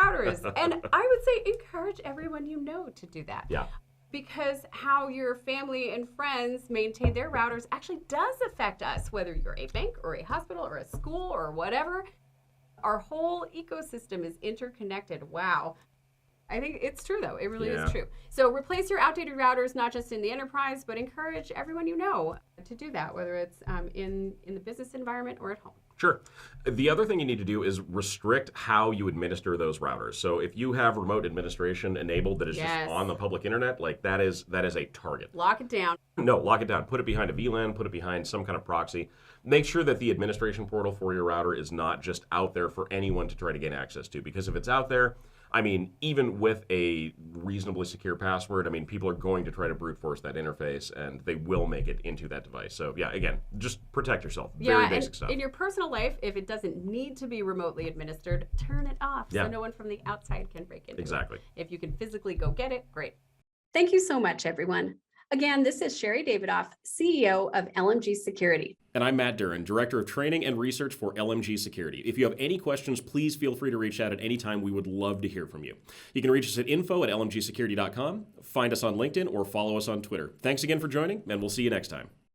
routers. And I would say encourage everyone you know to do that. Yeah. Because how your family and friends maintain their routers actually does affect us, whether you're a bank or a hospital or a school or whatever. Our whole ecosystem is interconnected. Wow. I think it's true, though. It really is true. So replace your outdated routers, not just in the enterprise, but encourage everyone you know to do that, whether it's in the business environment or at home. Sure. The other thing you need to do is restrict how you administer those routers. So if you have remote administration enabled that is just on the public internet, like that is a target. Lock it down. No, lock it down. Put it behind a VLAN, put it behind some kind of proxy. Make sure that the administration portal for your router is not just out there for anyone to try to gain access to. Because if it's out there, I mean, even with a reasonably secure password, I mean, people are going to try to brute force that interface, and they will make it into that device. So, yeah, again, just protect yourself. Very basic stuff. In your personal life, if it doesn't need to be remotely administered, turn it off so no one from the outside can break into it. If you can physically go get it, great. Thank you so much, everyone. Again, this is Sherry Davidoff, CEO of LMG Security. And I'm Matt Duran, Director of Training and Research for LMG Security. If you have any questions, please feel free to reach out at any time. We would love to hear from you. You can reach us at info@lmgsecurity.com, find us on LinkedIn, or follow us on Twitter. Thanks again for joining, and we'll see you next time.